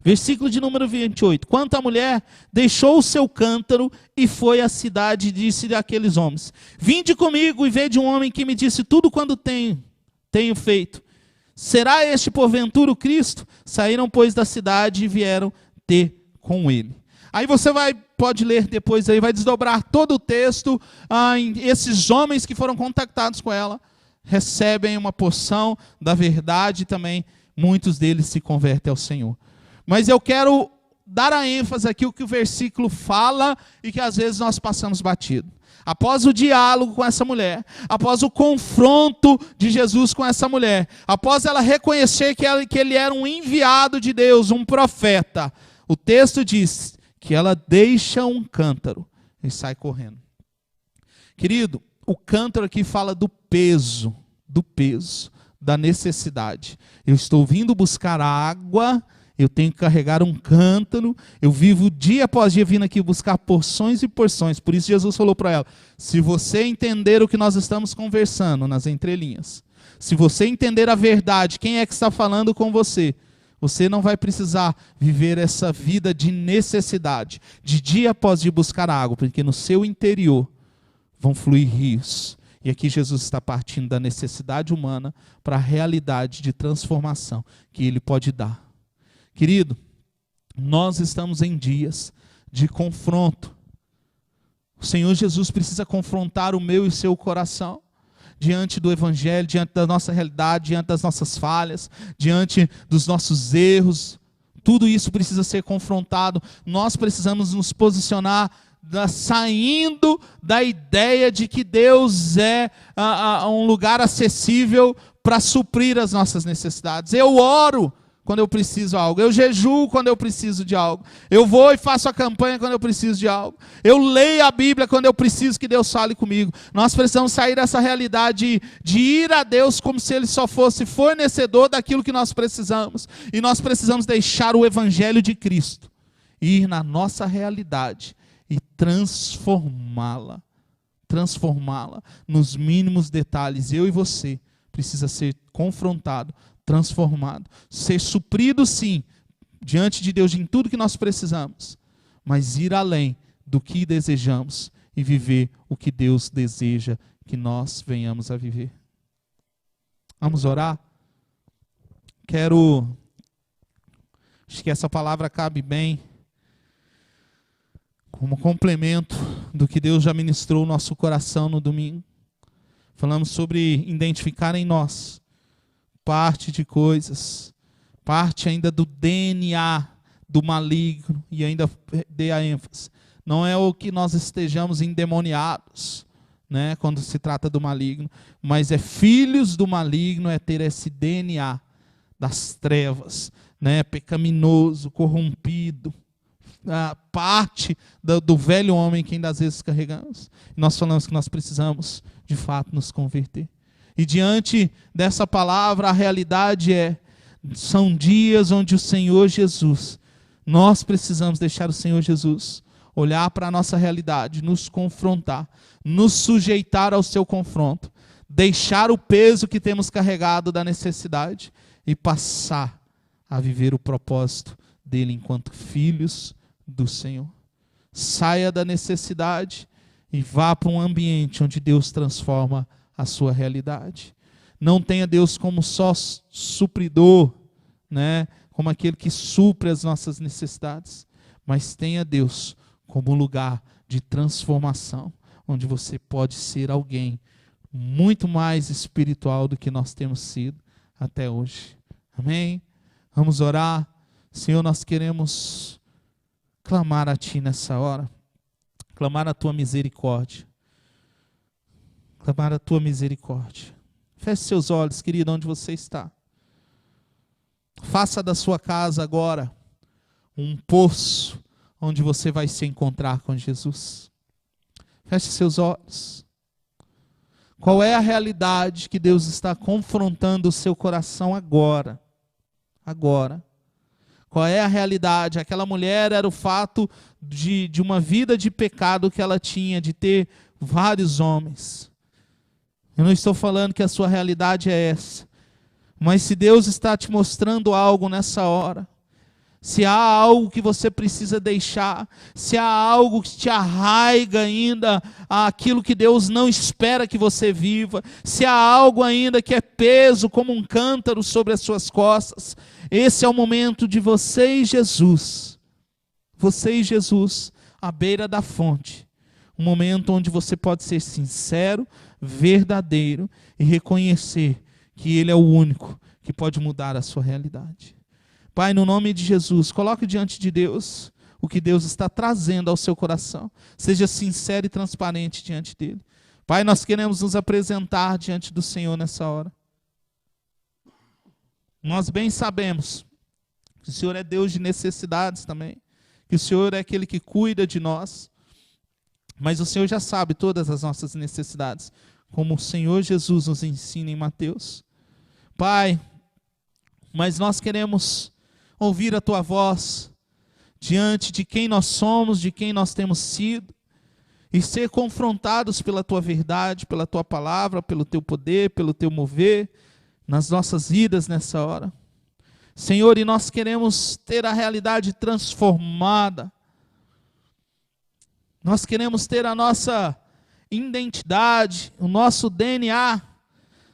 Versículo de número 28. Quanto a mulher, deixou o seu cântaro e foi à cidade e disse àqueles homens: vinde comigo e vede um homem que me disse tudo quanto tenho feito. Será este porventura o Cristo? Saíram, pois, da cidade e vieram ter com ele. Aí você pode ler depois, aí vai desdobrar todo o texto. Esses homens que foram contactados com ela recebem uma porção da verdade, e também muitos deles se convertem ao Senhor. Mas eu quero dar a ênfase aqui o que o versículo fala e que às vezes nós passamos batido. Após o diálogo com essa mulher, após o confronto de Jesus com essa mulher, após ela reconhecer que ele era um enviado de Deus, um profeta, o texto diz que ela deixa um cântaro e sai correndo. Querido, o cântaro aqui fala do peso, da necessidade. Eu estou vindo buscar água, eu tenho que carregar um cântaro, eu vivo dia após dia vindo aqui buscar porções e porções. Por isso Jesus falou para ela: se você entender o que nós estamos conversando nas entrelinhas, se você entender a verdade, quem é que está falando com você, você não vai precisar viver essa vida de necessidade, de dia após dia buscar água, porque no seu interior vão fluir rios. E aqui Jesus está partindo da necessidade humana para a realidade de transformação que Ele pode dar. Querido, nós estamos em dias de confronto. O Senhor Jesus precisa confrontar o meu e o seu coração diante do Evangelho, diante da nossa realidade, diante das nossas falhas, diante dos nossos erros. Tudo isso precisa ser confrontado. Nós precisamos nos posicionar saindo da ideia de que Deus é um lugar acessível para suprir as nossas necessidades. Eu oro quando eu preciso de algo, eu jejuo quando eu preciso de algo, eu vou e faço a campanha quando eu preciso de algo, eu leio a Bíblia quando eu preciso que Deus fale comigo. Nós precisamos sair dessa realidade de ir a Deus como se Ele só fosse fornecedor daquilo que nós precisamos, e nós precisamos deixar o Evangelho de Cristo ir na nossa realidade e transformá-la nos mínimos detalhes. Eu e você precisa ser confrontado, transformado, ser suprido sim, diante de Deus em tudo que nós precisamos, mas ir além do que desejamos e viver o que Deus deseja que nós venhamos a viver. Vamos orar? Acho que essa palavra cabe bem como complemento do que Deus já ministrou no nosso coração no domingo. Falamos sobre identificar em nós parte de coisas, parte ainda do DNA do maligno, e ainda dei a ênfase. Não é o que nós estejamos endemoniados, né, quando se trata do maligno, mas é filhos do maligno, é ter esse DNA das trevas, né, pecaminoso, corrompido, parte do velho homem que ainda às vezes carregamos. E nós falamos que nós precisamos, de fato, nos converter. E diante dessa palavra, a realidade são dias onde o Senhor Jesus, nós precisamos deixar o Senhor Jesus olhar para a nossa realidade, nos confrontar, nos sujeitar ao seu confronto, deixar o peso que temos carregado da necessidade e passar a viver o propósito dele enquanto filhos do Senhor. Saia da necessidade e vá para um ambiente onde Deus transforma a sua realidade. Não tenha Deus como só supridor, né, como aquele que supre as nossas necessidades, mas tenha Deus como lugar de transformação, onde você pode ser alguém muito mais espiritual do que nós temos sido até hoje. Amém? Vamos orar. Senhor, nós queremos clamar a Ti nessa hora, clamar a Tua misericórdia, clamar a Tua misericórdia. Feche seus olhos, querido, onde você está. Faça da sua casa agora um poço onde você vai se encontrar com Jesus. Feche seus olhos. Qual é a realidade que Deus está confrontando o seu coração agora? Agora. Qual é a realidade? Aquela mulher era o fato de uma vida de pecado que ela tinha, de ter vários homens. Eu não estou falando que a sua realidade é essa. Mas se Deus está te mostrando algo nessa hora, se há algo que você precisa deixar, se há algo que te arraiga ainda àquilo que Deus não espera que você viva, se há algo ainda que é peso como um cântaro sobre as suas costas, esse é o momento de você e Jesus, à beira da fonte, um momento onde você pode ser sincero, verdadeiro e reconhecer que Ele é o único que pode mudar a sua realidade. Pai, no nome de Jesus, coloque diante de Deus o que Deus está trazendo ao seu coração. Seja sincero e transparente diante dEle. Pai, nós queremos nos apresentar diante do Senhor nessa hora. Nós bem sabemos que o Senhor é Deus de necessidades também, que o Senhor é aquele que cuida de nós, mas o Senhor já sabe todas as nossas necessidades, como o Senhor Jesus nos ensina em Mateus. Pai, mas nós queremos ouvir a Tua voz diante de quem nós somos, de quem nós temos sido, e ser confrontados pela Tua verdade, pela Tua palavra, pelo Teu poder, pelo Teu mover nas nossas vidas nessa hora. Senhor, e nós queremos ter a realidade transformada. Nós queremos ter a nossa identidade, o nosso DNA,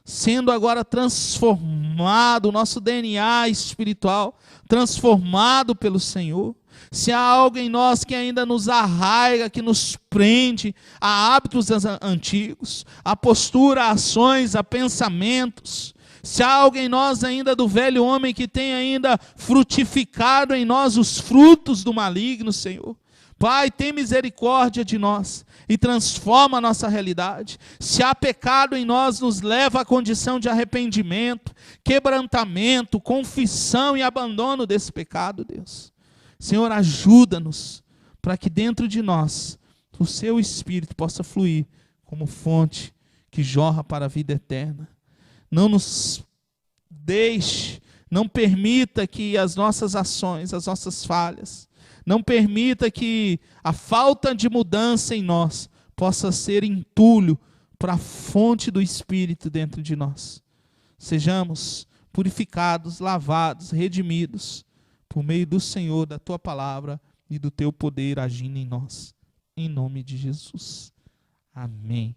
sendo agora transformado, o nosso DNA espiritual, transformado pelo Senhor. Se há algo em nós que ainda nos arraiga, que nos prende a hábitos antigos, a postura, a ações, a pensamentos, se há algo em nós ainda do velho homem que tem ainda frutificado em nós os frutos do maligno, Senhor, Pai, tem misericórdia de nós e transforma a nossa realidade. Se há pecado em nós, nos leva à condição de arrependimento, quebrantamento, confissão e abandono desse pecado, Deus. Senhor, ajuda-nos para que dentro de nós o seu Espírito possa fluir como fonte que jorra para a vida eterna. Não nos deixe, não permita que as nossas ações, as nossas falhas, não permita que a falta de mudança em nós possa ser entulho para a fonte do Espírito dentro de nós. Sejamos purificados, lavados, redimidos por meio do Senhor, da Tua palavra e do Teu poder agindo em nós. Em nome de Jesus. Amém.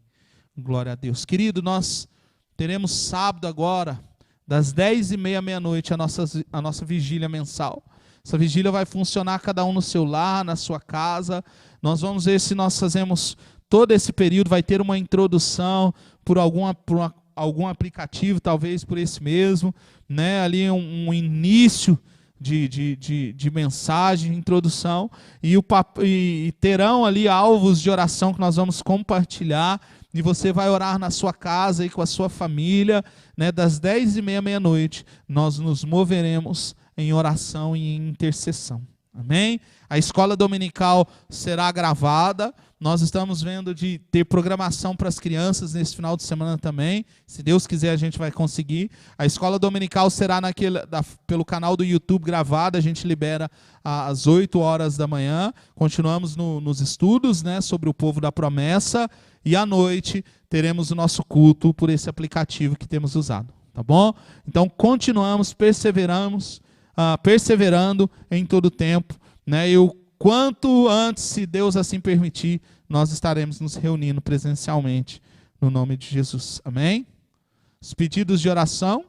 Glória a Deus. Querido, nós teremos sábado agora, das 10h30 à meia-noite, a nossa vigília mensal. Essa vigília vai funcionar cada um no seu lar, na sua casa. Nós vamos ver se nós fazemos todo esse período, vai ter uma introdução por algum aplicativo, talvez por esse mesmo, né? Ali um início de mensagem, introdução, e terão ali alvos de oração que nós vamos compartilhar, e você vai orar na sua casa e com a sua família, né? Das 10h30 à meia-noite, nós nos moveremos em oração e em intercessão. Amém? A escola dominical será gravada. Nós estamos vendo de ter programação para as crianças nesse final de semana também. Se Deus quiser, a gente vai conseguir. A escola dominical será pelo canal do YouTube gravada. A gente libera às 8h da manhã. Continuamos nos estudos, né, sobre o povo da promessa. E à noite teremos o nosso culto por esse aplicativo que temos usado. Tá bom? Então continuamos, perseverando em todo o tempo, né? E o quanto antes, se Deus assim permitir, nós estaremos nos reunindo presencialmente no nome de Jesus. Amém? Os pedidos de oração.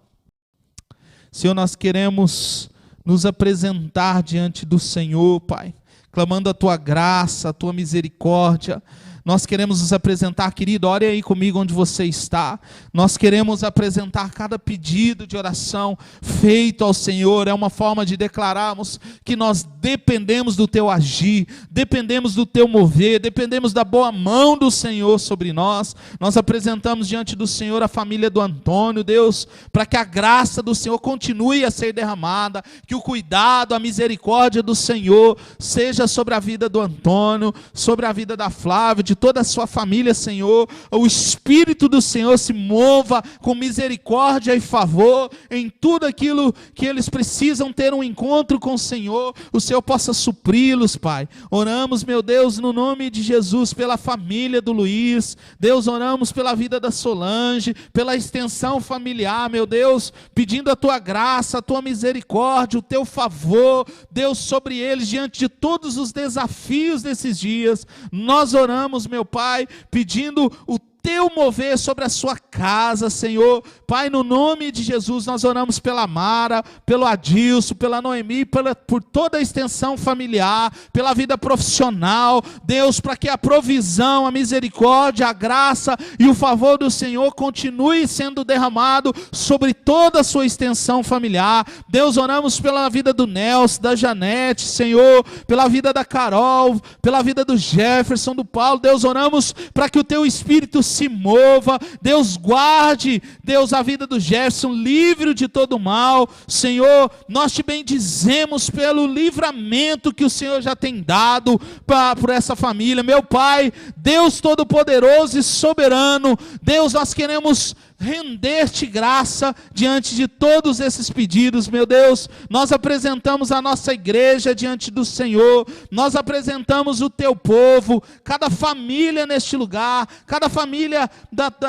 Senhor, nós queremos nos apresentar diante do Senhor, Pai, clamando a Tua graça, a Tua misericórdia. Nós queremos nos apresentar, querido, ore aí comigo onde você está. Nós queremos apresentar cada pedido de oração feito ao Senhor. É uma forma de declararmos que nós dependemos do Teu agir, dependemos do Teu mover, dependemos da boa mão do Senhor sobre nós. Nós apresentamos diante do Senhor a família do Antônio, Deus, para que a graça do Senhor continue a ser derramada, que o cuidado, a misericórdia do Senhor seja sobre a vida do Antônio, sobre a vida da Flávia, de toda a sua família, Senhor. O Espírito do Senhor se mova com misericórdia e favor em tudo aquilo que eles precisam ter um encontro com o Senhor. O Senhor possa supri-los, Pai. Oramos, meu Deus, no nome de Jesus, pela família do Luiz. Deus, oramos pela vida da Solange, pela extensão familiar, meu Deus, pedindo a Tua graça, a Tua misericórdia, o Teu favor, Deus, sobre eles, diante de todos os desafios desses dias. Nós oramos, meu Pai, pedindo o Teu mover sobre a sua casa, Senhor. Pai, no nome de Jesus, nós oramos pela Mara, pelo Adilson, pela Noemi, por toda a extensão familiar, pela vida profissional, Deus, para que a provisão, a misericórdia, a graça e o favor do Senhor continue sendo derramado sobre toda a sua extensão familiar. Deus, oramos pela vida do Nelson, da Janete, Senhor, pela vida da Carol, pela vida do Jefferson, do Paulo. Deus, oramos para que o Teu Espírito se mova. Deus, guarde, Deus, a vida do Jefferson, livre de todo mal. Senhor, nós Te bendizemos pelo livramento que o Senhor já tem dado por essa família. Meu Pai, Deus Todo-Poderoso e Soberano, Deus, nós queremos render-Te graça diante de todos esses pedidos, meu Deus. Nós apresentamos a nossa igreja diante do Senhor, nós apresentamos o Teu povo, cada família neste lugar, cada família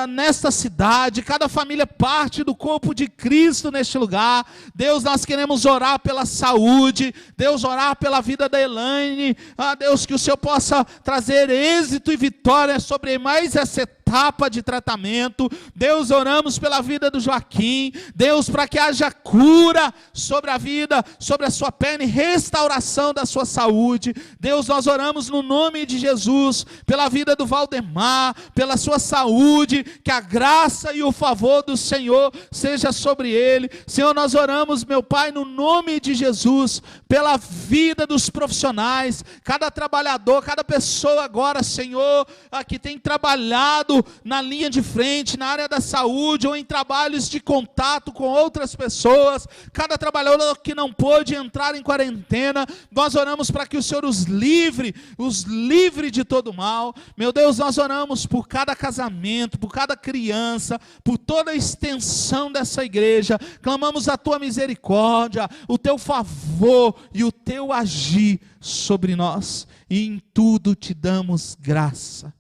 nesta cidade, cada família parte do corpo de Cristo neste lugar. Deus, nós queremos orar pela saúde, Deus, orar pela vida da Elaine, Deus, que o Senhor possa trazer êxito e vitória sobre mais essa etapa etapa de tratamento. Deus, oramos pela vida do Joaquim. Deus, para que haja cura sobre a vida, sobre a sua perna e restauração da sua saúde. Deus, nós oramos no nome de Jesus, pela vida do Valdemar, pela sua saúde, que a graça e o favor do Senhor seja sobre ele. Senhor, nós oramos, meu Pai, no nome de Jesus, pela vida dos profissionais, cada trabalhador, cada pessoa agora, Senhor, que tem trabalhado na linha de frente, na área da saúde, ou em trabalhos de contato com outras pessoas, cada trabalhador que não pôde entrar em quarentena, nós oramos para que o Senhor os livre de todo mal. Meu Deus, nós oramos por cada casamento, por cada criança, por toda a extensão dessa igreja, clamamos a tua misericórdia, o teu favor e o teu agir sobre nós, e em tudo te damos graça,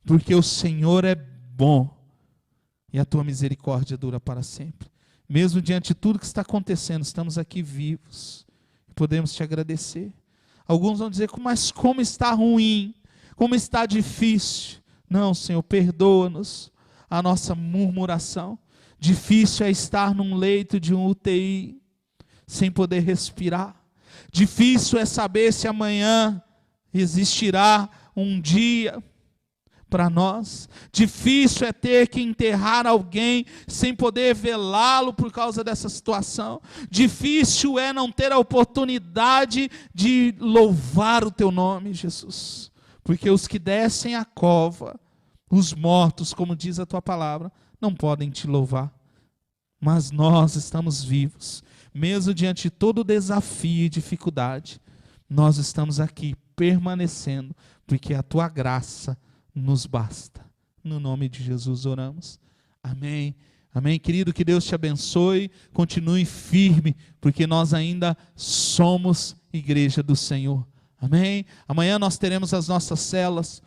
porque o Senhor é bom, e a tua misericórdia dura para sempre. Mesmo diante de tudo que está acontecendo, estamos aqui vivos, podemos te agradecer. Alguns vão dizer, mas como está ruim, como está difícil. Não, Senhor, perdoa-nos a nossa murmuração. Difícil é estar num leito de um UTI, sem poder respirar. Difícil é saber se amanhã existirá um dia para nós. Difícil é ter que enterrar alguém sem poder velá-lo por causa dessa situação. Difícil é não ter a oportunidade de louvar o teu nome, Jesus. Porque os que descem à cova, os mortos, como diz a tua palavra, não podem te louvar. Mas nós estamos vivos. Mesmo diante de todo o desafio e dificuldade, nós estamos aqui permanecendo, porque a tua graça nos basta. No nome de Jesus oramos. Amém. Amém, querido, que Deus te abençoe, continue firme, porque nós ainda somos igreja do Senhor. Amém. Amanhã nós teremos as nossas células,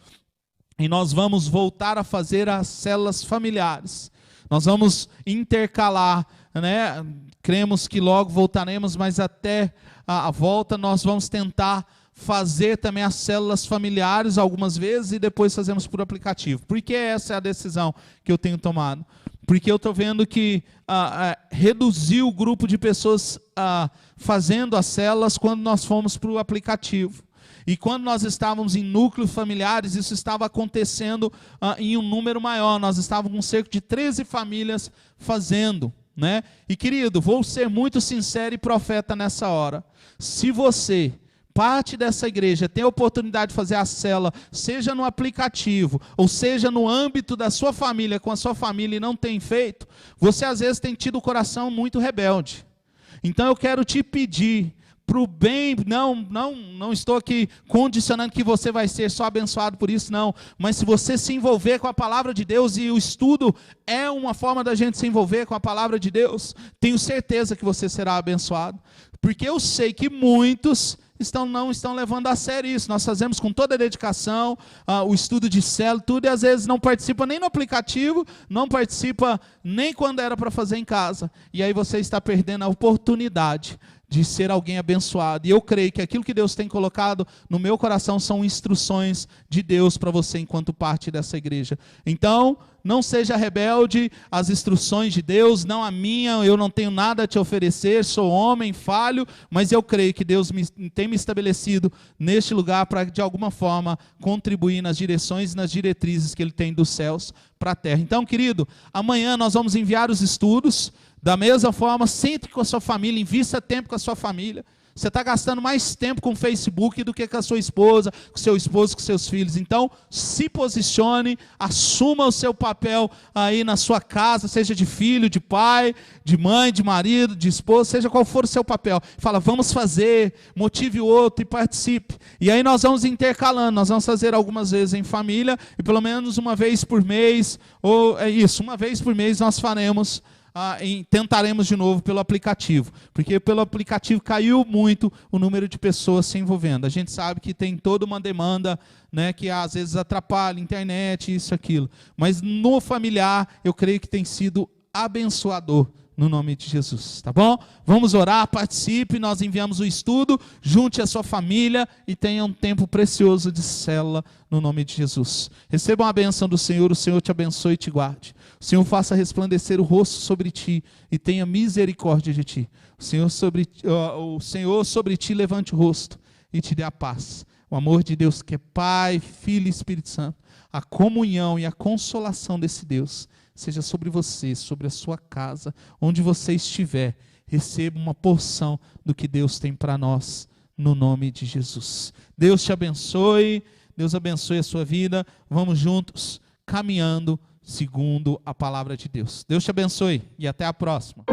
e nós vamos voltar a fazer as células familiares. Nós vamos intercalar, né? Cremos que logo voltaremos, mas até a volta nós vamos tentar fazer também as células familiares algumas vezes e depois fazemos por aplicativo. Por que essa é a decisão que eu tenho tomado? Porque eu estou vendo que reduzir o grupo de pessoas fazendo as células quando nós fomos para o aplicativo. E quando nós estávamos em núcleos familiares, isso estava acontecendo em um número maior. Nós estávamos com cerca de 13 famílias fazendo, né? E querido, vou ser muito sincero e profeta nessa hora. Se você, parte dessa igreja, tem a oportunidade de fazer a célula, seja no aplicativo, ou seja no âmbito da sua família, com a sua família, e não tem feito, você às vezes tem tido o coração muito rebelde. Então eu quero te pedir, para o bem, não estou aqui condicionando que você vai ser só abençoado por isso, não. Mas se você se envolver com a palavra de Deus, e o estudo é uma forma da gente se envolver com a palavra de Deus, tenho certeza que você será abençoado. Porque eu sei que muitos não estão levando a sério isso. Nós fazemos com toda a dedicação, o estudo de célula, tudo, e às vezes não participa nem no aplicativo, não participa nem quando era para fazer em casa. E aí você está perdendo a oportunidade de ser alguém abençoado. E eu creio que aquilo que Deus tem colocado no meu coração são instruções de Deus para você enquanto parte dessa igreja. Então, não seja rebelde às instruções de Deus, não a minha, eu não tenho nada a te oferecer, sou homem, falho, mas eu creio que Deus tem me estabelecido neste lugar para, de alguma forma, contribuir nas direções e nas diretrizes que Ele tem dos céus para a terra. Então, querido, amanhã nós vamos enviar os estudos. Da mesma forma, sente com a sua família, invista tempo com a sua família. Você está gastando mais tempo com o Facebook do que com a sua esposa, com o seu esposo, com seus filhos. Então, se posicione, assuma o seu papel aí na sua casa, seja de filho, de pai, de mãe, de marido, de esposa, seja qual for o seu papel. Fala, vamos fazer, motive o outro e participe. E aí nós vamos intercalando, nós vamos fazer algumas vezes em família, e pelo menos uma vez por mês, ou é isso, uma vez por mês nós faremos, tentaremos de novo pelo aplicativo, porque pelo aplicativo caiu muito o número de pessoas se envolvendo. A gente sabe que tem toda uma demanda, né, que às vezes atrapalha, internet, isso, aquilo. Mas no familiar, eu creio que tem sido abençoador no nome de Jesus, tá bom? Vamos orar, participe, nós enviamos o estudo, junte a sua família e tenha um tempo precioso de célula no nome de Jesus. Recebam a bênção do Senhor, o Senhor te abençoe e te guarde. O Senhor faça resplandecer o rosto sobre ti e tenha misericórdia de ti. O Senhor sobre ti levante o rosto e te dê a paz. O amor de Deus que é Pai, Filho e Espírito Santo, a comunhão e a consolação desse Deus seja sobre você, sobre a sua casa, onde você estiver. Receba uma porção do que Deus tem para nós, no nome de Jesus. Deus te abençoe, Deus abençoe a sua vida. Vamos juntos, caminhando segundo a palavra de Deus. Deus te abençoe e até a próxima.